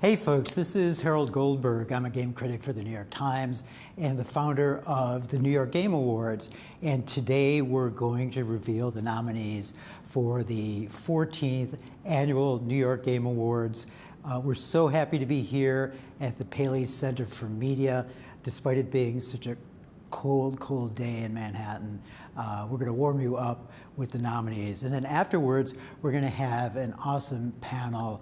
Hey folks, this is Harold Goldberg. I'm a game critic for the New York Times and the founder of the New York Game Awards. And today we're going to reveal the nominees for the 14th Annual New York Game Awards. We're so happy to be here at the Paley Center for Media, despite it being such a cold day in Manhattan. We're going to warm you up with the nominees. And then afterwards, we're going to have an awesome panel.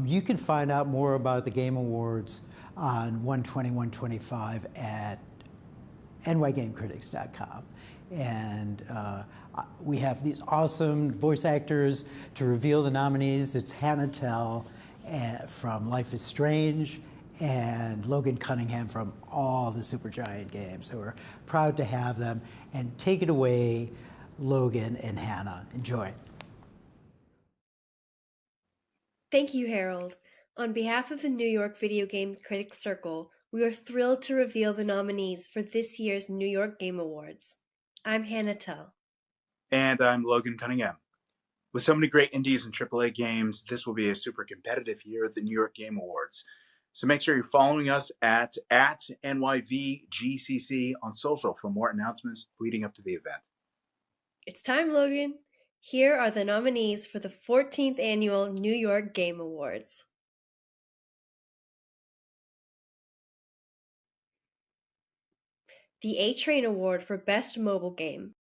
You can find out more about the Game Awards on 120/125 at nygamecritics.com. And we have these awesome voice actors to reveal the nominees. It's Hannah Tell from Life is Strange and Logan Cunningham from all the Supergiant games. So we're proud to have them. And take it away, Logan and Hannah. Enjoy. Thank you, Harold. On behalf of the New York Videogame Critics Circle, we are thrilled to reveal the nominees for this year's New York Game Awards. I'm Hannah Tell. And I'm Logan Cunningham. With so many great indies and AAA games, this will be a super competitive year at the New York Game Awards. So make sure you're following us at NYVGCC on social for more announcements leading up to the event. It's time, Logan. Here are the nominees for the 14th Annual New York Game Awards. The A-Train Award for Best Mobile Game.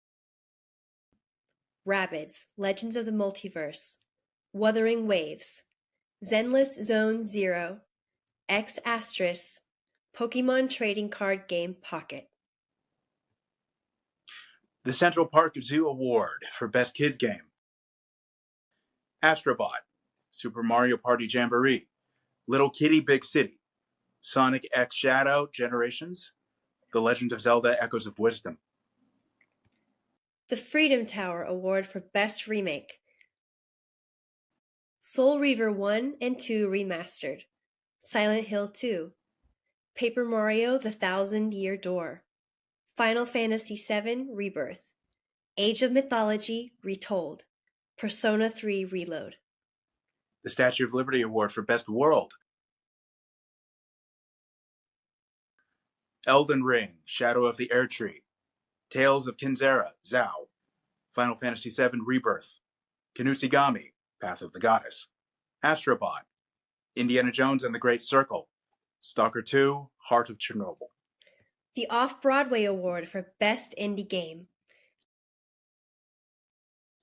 Rabbids, Legends of the Multiverse, Wuthering Waves, Zenless Zone Zero, X Astris, Pokemon Trading Card Game Pocket. The Central Park Zoo Award for Best Kids Game. Astrobot, Super Mario Party Jamboree, Little Kitty Big City, Sonic X Shadow Generations, The Legend of Zelda Echoes of Wisdom. The Freedom Tower Award for Best Remake. Soul Reaver 1 and 2 Remastered, Silent Hill 2, Paper Mario The Thousand-Year Door, Final Fantasy VII Rebirth, Age of Mythology Retold, Persona 3 Reload. The Statue of Liberty Award for Best World. Elden Ring, Shadow of the Erdtree, Tales of Kinzera, Zao, Final Fantasy VII Rebirth, Kenutsigami, Path of the Goddess, Astrobot, Indiana Jones and the Great Circle, Stalker 2, Heart of Chernobyl. The Off-Broadway Award for Best Indie Game.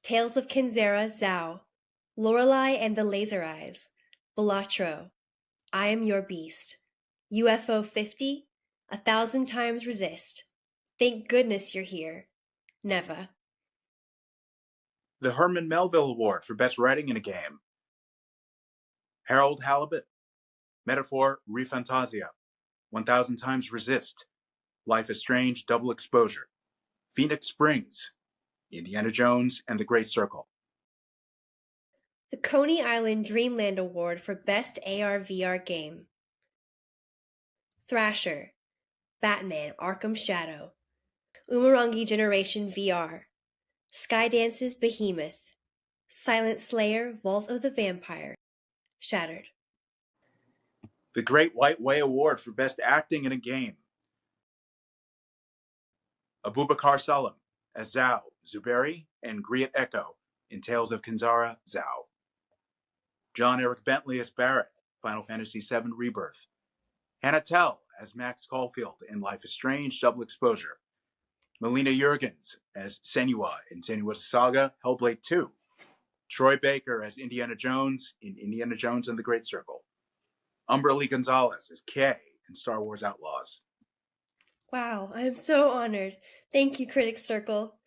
Tales of Kinzera, Zao, Lorelei and the Laser Eyes, Balatro, I Am Your Beast, UFO 50, 1,000 Times Resist, Thank Goodness You're Here, Neva. The Herman Melville Award for Best Writing in a Game. Harold Halibut, Metaphor Refantasia, 1,000 Times Resist, Life is Strange Double Exposure, Phoenix Springs, Indiana Jones and the Great Circle. The Coney Island Dreamland Award for Best AR/VR Game. Thrasher, Batman Arkham Shadow, Umurangi Generation VR, Skydance's Behemoth, Silent Slayer Vault of the Vampire, Shattered. The Great White Way Award for Best Acting in a Game. Abubakar Salim as Zhao, Zuberi, and Griet Echo in Tales of Kinzara, Zhao. John Eric Bentley as Barrett, Final Fantasy VII Rebirth. Hannah Tell as Max Caulfield in Life is Strange Double Exposure. Melina Jurgens as Senua in Senua's Saga, Hellblade 2. Troy Baker as Indiana Jones in Indiana Jones and the Great Circle. Umbra Lee Gonzalez as Kay in Star Wars Outlaws. Wow, I am so honored. Thank you, Critics Circle.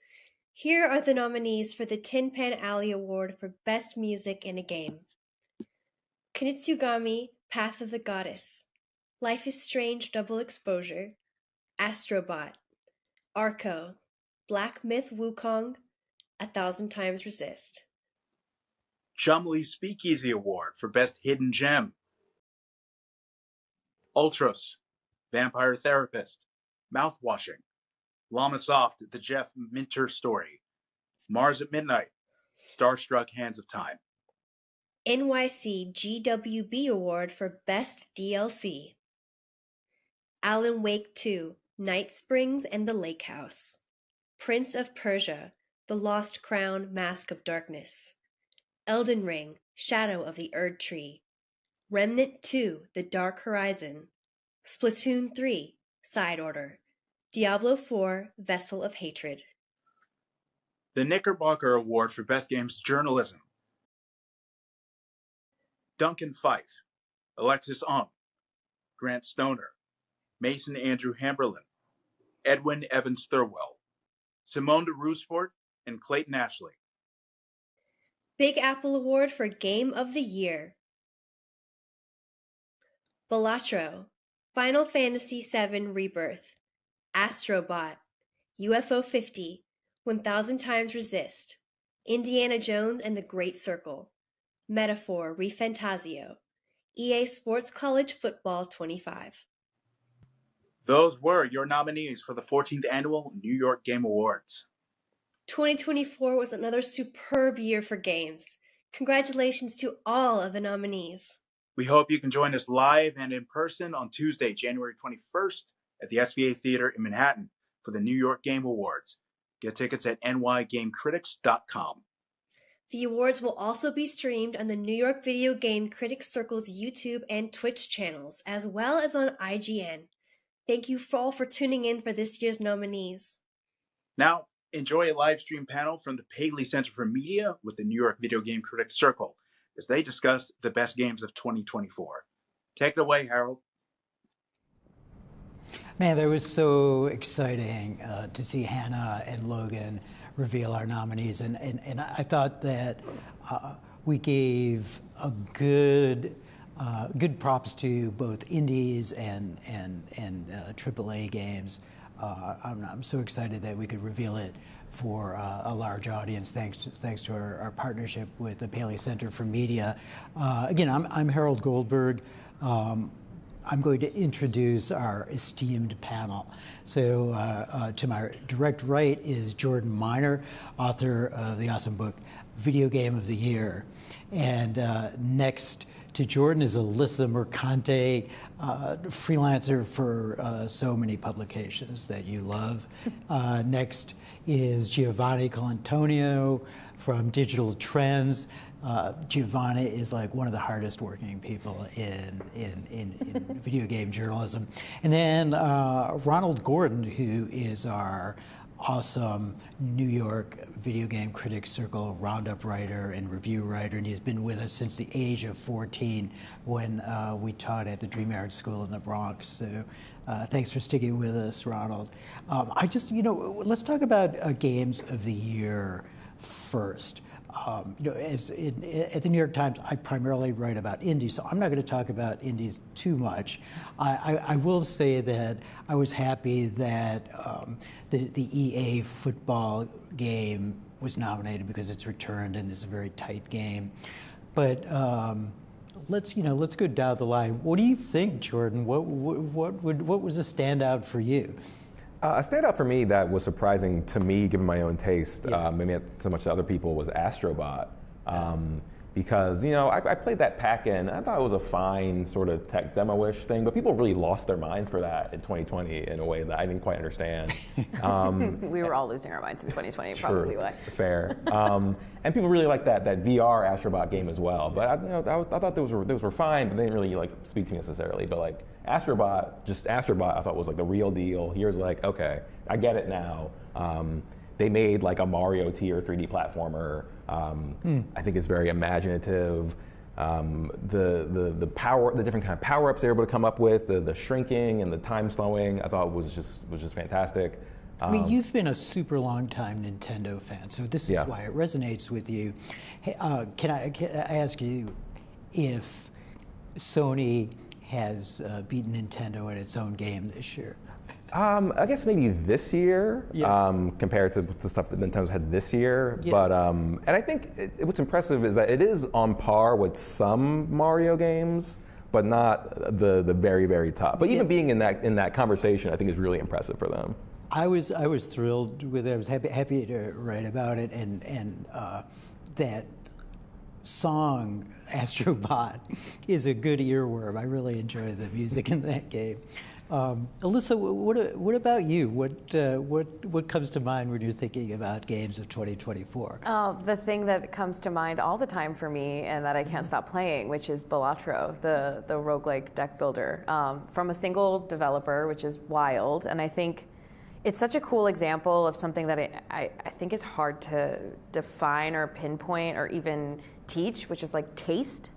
Here are the nominees for the Tin Pan Alley Award for Best Music in a Game. Kunitsugami, Path of the Goddess, Life is Strange Double Exposure, Astrobot, Arco, Black Myth Wukong, 1,000 Times Resist. Chumley Speakeasy Award for Best Hidden Gem. Ultros, Vampire Therapist, Mouthwashing, Llama Soft, The Jeff Minter Story, Mars at Midnight, Starstruck Hands of Time. NYC GWB Award for Best DLC. Alan Wake 2, Night Springs and the Lake House. Prince of Persia, The Lost Crown, Mask of Darkness. Elden Ring, Shadow of the Erd Tree. Remnant 2, The Dark Horizon. Splatoon 3, Side Order. Diablo 4, Vessel of Hatred. The Knickerbocker Award for Best Games Journalism. Duncan Fife, Alexis Ong, Grant Stoner, Mason Andrew Hamberlin, Edwin Evans Thurwell, Simone de Roosevelt, and Clayton Ashley. Big Apple Award for Game of the Year. Balatro, Final Fantasy VII Rebirth, Astrobot, UFO 50, 1000 Times Resist, Indiana Jones and the Great Circle, Metaphor ReFantazio, EA Sports College Football 25. Those were your nominees for the 14th Annual New York Game Awards. 2024 was another superb year for games. Congratulations to all of the nominees. We hope you can join us live and in person on Tuesday, January 21st at the SVA Theater in Manhattan for the New York Game Awards. Get tickets at nygamecritics.com. The awards will also be streamed on the New York Videogame Critics Circle's YouTube and Twitch channels, as well as on IGN. Thank you all for tuning in for this year's nominees. Now, enjoy a live stream panel from the Paley Center for Media with the New York Videogame Critics Circle as they discuss the best games of 2024. Take it away, Harold. Man, that was so exciting to see Hannah and Logan reveal our nominees, and I thought that we gave a good props to both indies and AAA games. I'm so excited that we could reveal it for a large audience, thanks to our partnership with the Paley Center for Media. Again, I'm Harold Goldberg. I'm going to introduce our esteemed panel. So to my direct right is Jordan Miner, author of the awesome book, Video Game of the Year. And next to Jordan is Alyssa Mercante, freelancer for so many publications that you love. Next is Giovanni Colantonio from Digital Trends. Giovanni is like one of the hardest working people in video game journalism. And then Ronald Gordon, who is our awesome New York Video Game Critics Circle roundup writer and review writer, and he's been with us since the age of 14 when we taught at the Dream Yard School in the Bronx. So thanks for sticking with us, Ronald. Let's talk about games of the year first. At the New York Times, I primarily write about indies, so I'm not going to talk about indies too much. I will say that I was happy that the EA football game was nominated because it's returned and it's a very tight game. But let's go down the line. What do you think, Jordan? What was a standout for you? A standout for me that was surprising to me, given my own taste, maybe not so much to other people, was Astrobot. Because, I played that pack-in. I thought it was a fine sort of tech demo-ish thing, but people really lost their mind for that in 2020 in a way that I didn't quite understand. We were all losing our minds in 2020, probably why. Fair. And people really liked that VR Astrobot game as well. But I thought those were fine, but they didn't really speak to me necessarily. But Astrobot, I thought was the real deal. Here's okay, I get it now. They made a Mario tier 3D platformer. I think it's very imaginative. The different kind of power-ups they're able to come up with, the shrinking and the time slowing, I thought was just fantastic. I mean, you've been a super long time Nintendo fan, so this is why it resonates with you. Hey, can I ask you if Sony has beaten Nintendo at its own game this year? I guess maybe this year, compared to the stuff that Nintendo's had this year. Yeah. But and I think what's impressive is that it is on par with some Mario games, but not the very, very top. But even being in that conversation, I think is really impressive for them. I was thrilled with it. I was happy to write about it, and that song, Astrobot, is a good earworm. I really enjoy the music in that game. Alyssa, what about you? What comes to mind when you're thinking about games of 2024? The thing that comes to mind all the time for me and that I can't stop playing, which is Balatro, the roguelike deck builder, from a single developer, which is wild. And I think it's such a cool example of something that I think is hard to define or pinpoint or even teach, which is like taste.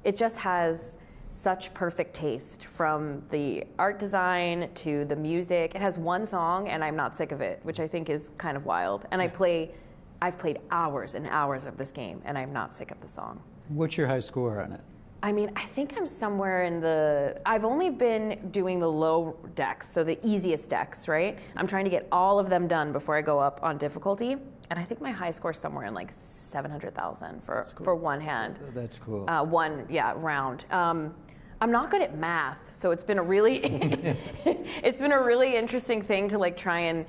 It just has such perfect taste, from the art design to the music. It has one song and I'm not sick of it, which I think is kind of wild. And I've played hours and hours of this game and I'm not sick of the song. What's your high score on it? I mean, I think I'm somewhere in I've only been doing the low decks, so the easiest decks, right? I'm trying to get all of them done before I go up on difficulty. And I think my high score is somewhere in like 700,000 for one hand. That's cool. Round. I'm not good at math, so it's been a really it's been a really interesting thing to like try and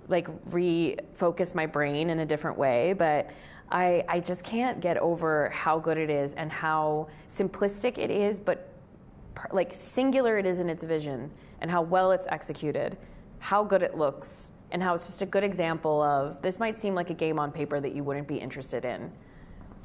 like refocus my brain in a different way, but I just can't get over how good it is and how simplistic it is, but like singular it is in its vision, and how well it's executed, how good it looks, and how it's just a good example of, this might seem like a game on paper that you wouldn't be interested in.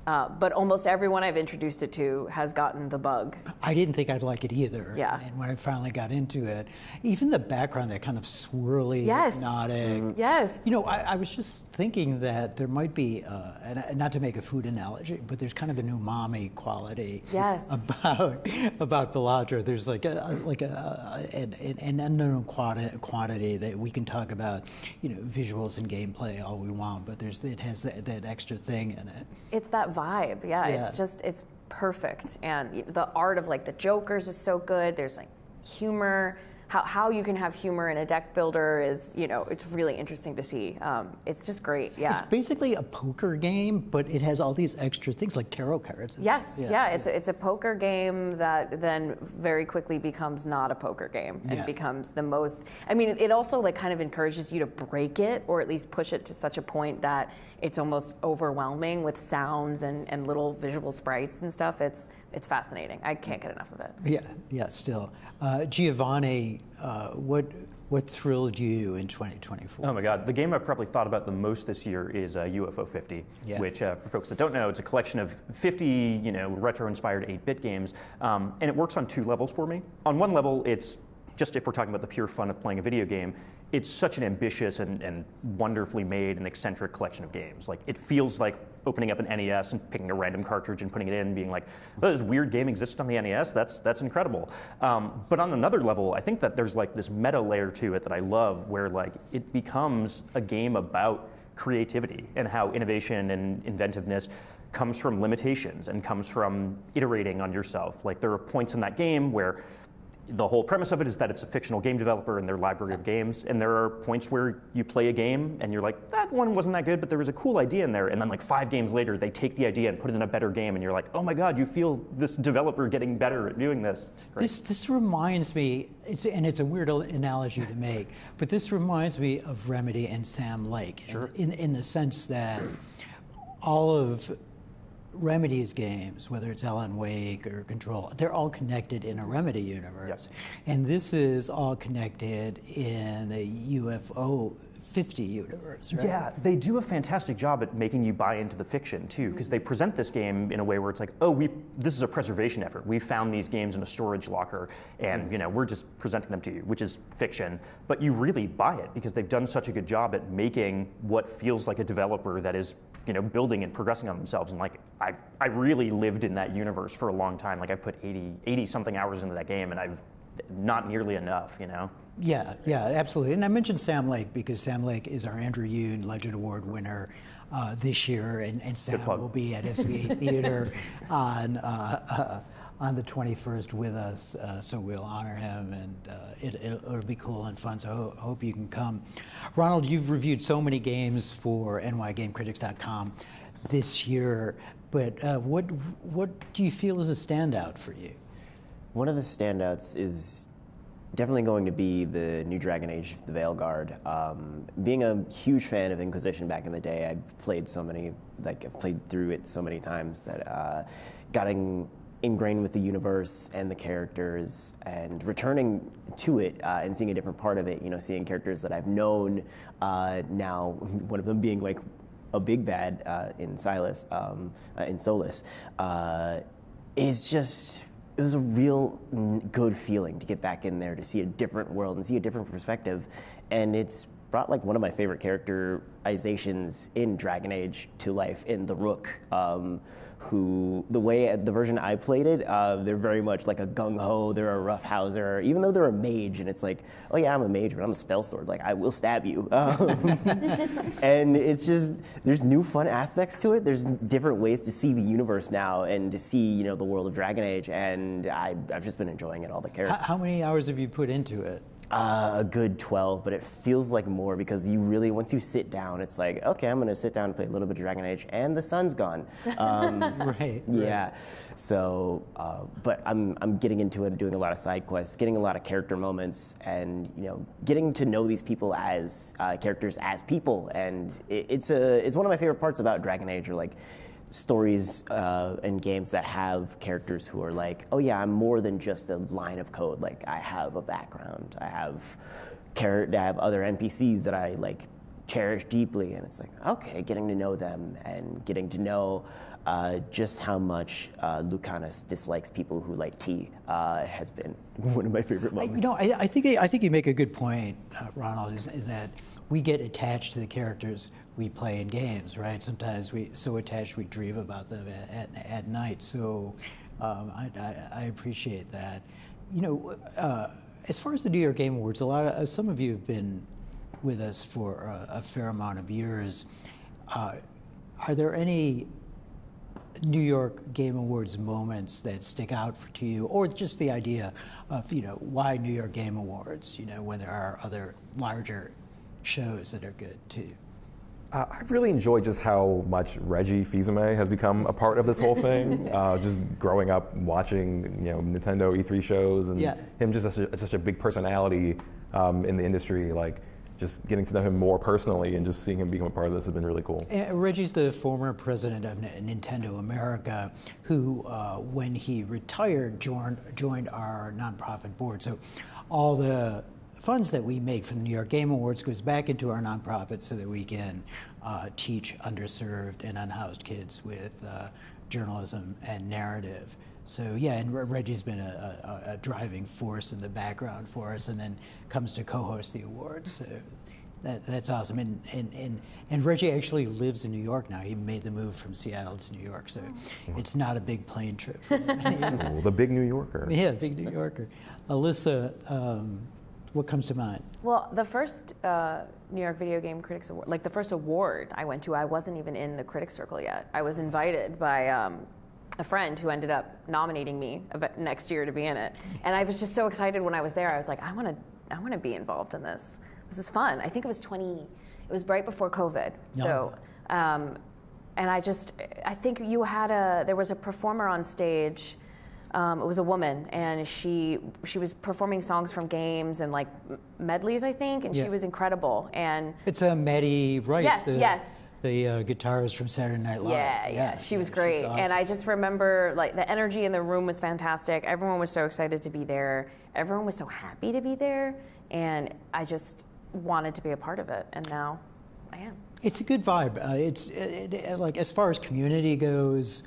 But almost everyone I've introduced it to has gotten the bug. I didn't think I'd like it either. Yeah. And when I finally got into it, even the background, that kind of swirly, Yes. hypnotic. Yes. You know, I was just thinking that there might be, and not to make a food analogy, but there's kind of an umami quality Yes. about Baladra. There's like an unknown quantity that we can talk about, you know, visuals and gameplay all we want, but it has that extra thing in it. It's that vibe, yeah. It's perfect, and the art of like the Jokers is so good. There's like humor. How you can have humor in a deck builder is, you know, it's really interesting to see. It's just great, yeah. It's basically a poker game, but it has all these extra things like tarot cards. Yes, it's a poker game that then very quickly becomes not a poker game and becomes the most. I mean, it also like kind of encourages you to break it, or at least push it to such a point that it's almost overwhelming with sounds and little visual sprites and stuff. It's fascinating. I can't get enough of it. Yeah, still. Giovanni, what thrilled you in 2024? Oh my God, the game I've probably thought about the most this year is UFO 50, which for folks that don't know, it's a collection of 50, you know, retro-inspired 8-bit games, and it works on 2 levels for me. On one level, it's just, if we're talking about the pure fun of playing a video game, it's such an ambitious and wonderfully made and eccentric collection of games. Like, it feels like opening up an NES and picking a random cartridge and putting it in and being like, oh, this weird game exists on the NES, that's incredible. But on another level, I think that there's like this meta layer to it that I love, where like it becomes a game about creativity and how innovation and inventiveness comes from limitations and comes from iterating on yourself. Like, there are points in that game where the whole premise of it is that it's a fictional game developer and their library of games, and there are points where you play a game and you're like, that one wasn't that good, but there was a cool idea in there, and then like 5 games later they take the idea and put it in a better game, and you're like, oh my God, you feel this developer getting better at doing this. Right. This reminds me, and it's a weird analogy to make, but this reminds me of Remedy and Sam Lake, Sure. in the sense that all of Remedy's games, whether it's Alan Wake or Control, they're all connected in a Remedy universe. Yes. And this is all connected in the UFO 50 universe, right? Yeah, they do a fantastic job at making you buy into the fiction too, because they present this game in a way where it's like, oh, this is a preservation effort. We found these games in a storage locker, and you know, we're just presenting them to you, which is fiction. But you really buy it because they've done such a good job at making what feels like a developer that is, you know, building and progressing on themselves. And like, I really lived in that universe for a long time. Like, I put 80 something hours into that game, and I've not nearly enough, you know? Yeah, absolutely. And I mentioned Sam Lake because Sam Lake is our Andrew Yoon Legend Award winner this year, and Sam will be at SVA Theater on the 21st with us, so we'll honor him, and it'll be cool and fun, so I hope you can come. Ronald, you've reviewed so many games for nygamecritics.com this year, but what do you feel is a standout for you? One of the standouts is definitely going to be the new Dragon Age, the Veilguard. Being a huge fan of Inquisition back in the day, I've played I've played through it so many times that getting ingrained with the universe and the characters and returning to it and seeing a different part of it, seeing characters that I've known now, one of them being like a big bad in Solus, is just, it was a real good feeling to get back in there, to see a different world and see a different perspective. And it's brought like one of my favorite characterizations in Dragon Age to life in the Rook, who, the version I played it, they're very much like a gung-ho, they're a roughhouser, even though they're a mage, and it's like, oh yeah, I'm a mage, but I'm a spell sword, like I will stab you. And it's just, there's new fun aspects to it, there's different ways to see the universe now and to see, the world of Dragon Age, and I've just been enjoying it, all the characters. How many hours have you put into it? A good 12, but it feels like more because you really, once you sit down, it's like, okay, I'm going to sit down and play a little bit of Dragon Age, and the sun's gone. Right. Yeah. So, but I'm getting into it, doing a lot of side quests, getting a lot of character moments, and getting to know these people as characters as people, and it's one of my favorite parts about Dragon Age, or like stories and games that have characters who are like, oh yeah, I'm more than just a line of code. Like I have a background. I have other NPCs that I like cherish deeply, and it's like, okay, getting to know them and getting to know just how much Lucanus dislikes people who like tea has been one of my favorite moments. I think you make a good point, Ronald, is that we get attached to the characters we play in games, right? Sometimes so attached we dream about them at night. So I appreciate that. As far as the New York Game Awards, some of you have been with us for a fair amount of years. Are there any New York Game Awards moments that stick out to you, or just the idea of why New York Game Awards? When there are other larger shows that are good too. I've really enjoyed just how much Reggie Fils-Aimé has become a part of this whole thing. Just growing up watching, Nintendo E3 shows, and him just such a big personality in the industry. Like, just getting to know him more personally and just seeing him become a part of this has been really cool. Reggie's the former president of Nintendo America, who, when he retired, joined our nonprofit board. So, all the funds that we make from the New York Game Awards goes back into our nonprofit so that we can teach underserved and unhoused kids with journalism and narrative. So yeah, and Reggie's been a driving force in the background for us, and then comes to co-host the awards. So that's awesome. And Reggie actually lives in New York now. He made the move from Seattle to New York, so it's not a big plane trip for him. The big New Yorker. Yeah, big New Yorker. Alyssa, what comes to mind? Well, the first New York Videogame Critics Award, like the first award I went to, I wasn't even in the Critics Circle yet. I was invited by a friend who ended up nominating me next year to be in it. And I was just so excited when I was there. I was like, I want to be involved in this. This is fun. I think it was right before COVID. No. So, and I think there was a performer on stage. It was a woman, and she was performing songs from games and like medleys, I think, and she was incredible. And it's Maddie Rice. Yes. The guitarist from Saturday Night Live. Yeah, she was great. Awesome. And I just remember like the energy in the room was fantastic. Everyone was so excited to be there. Everyone was so happy to be there. And I just wanted to be a part of it. And now I am. It's a good vibe. Like as far as community goes,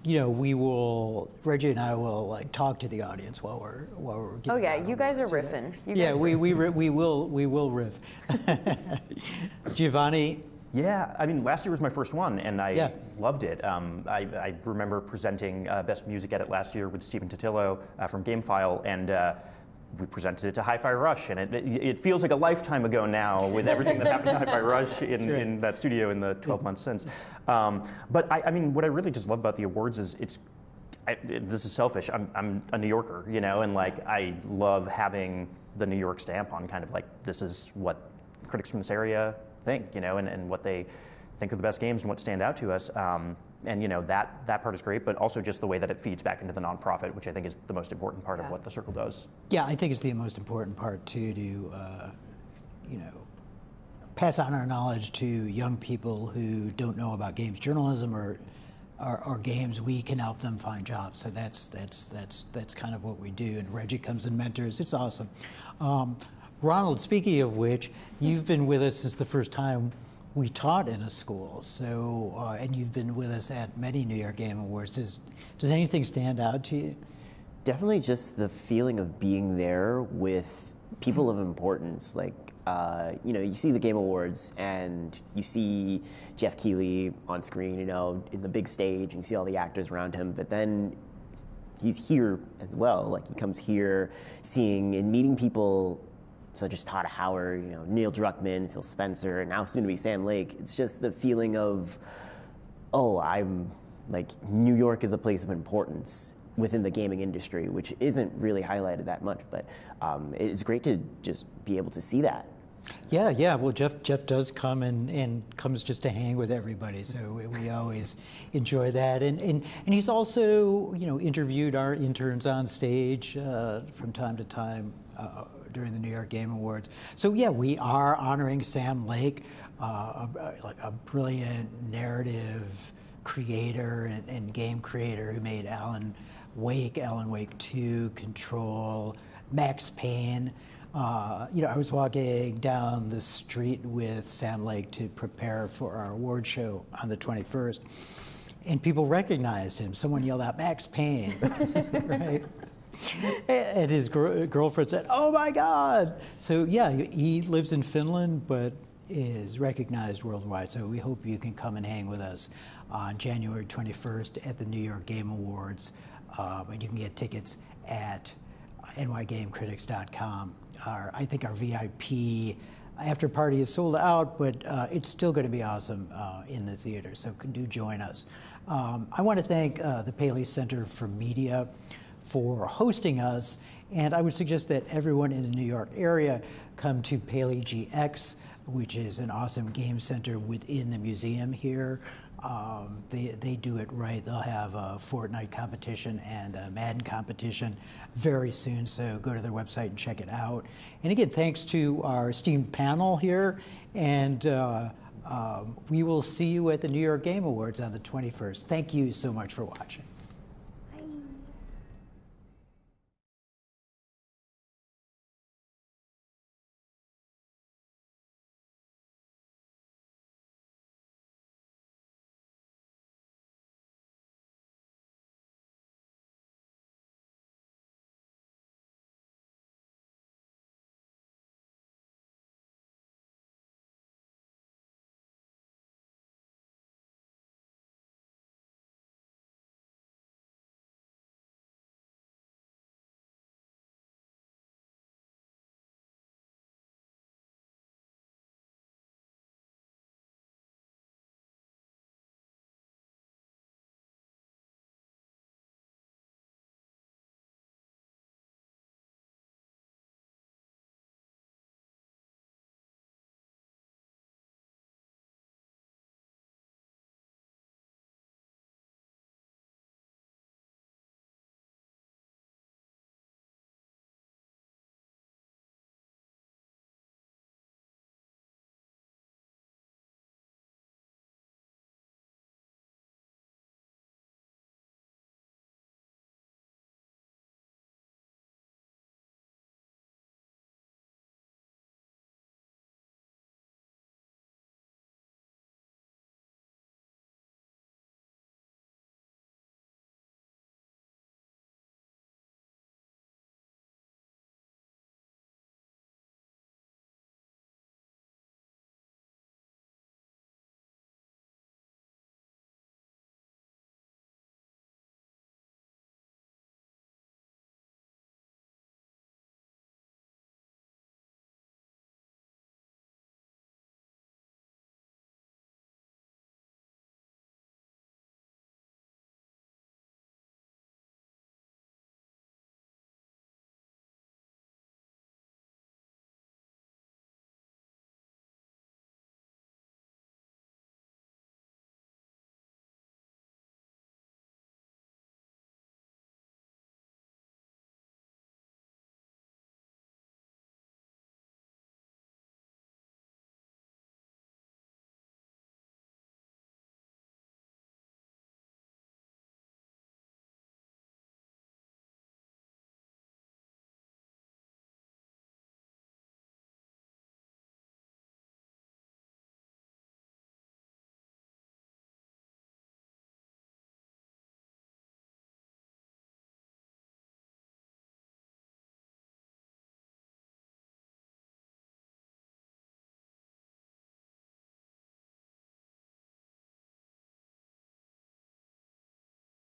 Reggie and I will like talk to the audience while we're oh yeah, you guys are riffing. We will riff. Giovanni. Yeah, I mean, last year was my first one, and I loved it. I remember presenting Best Music Edit last year with Stephen Totillo from GameFile, and we presented it to Hi-Fi Rush, and it feels like a lifetime ago now with everything that happened to Hi-Fi Rush in that studio in the 12 months since. But I mean, what I really just love about the awards is this is selfish. I'm a New Yorker, and like I love having the New York stamp on, kind of like this is what critics from this area think, and what they think are the best games and what stand out to us. and that part is great, but also just the way that it feeds back into the nonprofit, which I think is the most important part of what the Circle does. Yeah, I think it's the most important part too, to pass on our knowledge to young people who don't know about games journalism or games. We can help them find jobs. So that's kind of what we do. And Reggie comes and mentors. It's awesome. Ronald, speaking of which, you've been with us since the first time we taught in a school. So and you've been with us at many New York Game Awards. Does anything stand out to you? Definitely just the feeling of being there with people of importance. Like, you see the Game Awards and you see Jeff Keighley on screen, in the big stage, and you see all the actors around him, but then he's here as well. Like, he comes here seeing and meeting people such as Todd Howard, Neil Druckmann, Phil Spencer, and now soon to be Sam Lake. It's just the feeling of, New York is a place of importance within the gaming industry, which isn't really highlighted that much, but it's great to just be able to see that. Yeah. Well, Jeff does come and comes just to hang with everybody, so we always enjoy that. And he's also interviewed our interns on stage from time to time during the New York Game Awards. So yeah, we are honoring Sam Lake, a brilliant narrative creator and game creator who made Alan Wake 2, Control, Max Payne. I was walking down the street with Sam Lake to prepare for our award show on the 21st, and people recognized him. Someone yelled out, "Max Payne," right? And his girlfriend said, "Oh my God!" So yeah, he lives in Finland, but is recognized worldwide. So we hope you can come and hang with us on January 21st at the New York Game Awards. And you can get tickets at nygamecritics.com. I think our VIP after party is sold out, but it's still going to be awesome in the theater, so do join us. I want to thank the Paley Center for Media for hosting us, and I would suggest that everyone in the New York area come to Paley GX, which is an awesome game center within the museum here. They do it right. They'll have a Fortnite competition and a Madden competition very soon, so go to their website and check it out. And again, thanks to our esteemed panel here, and we will see you at the New York Game Awards on the 21st. Thank you so much for watching.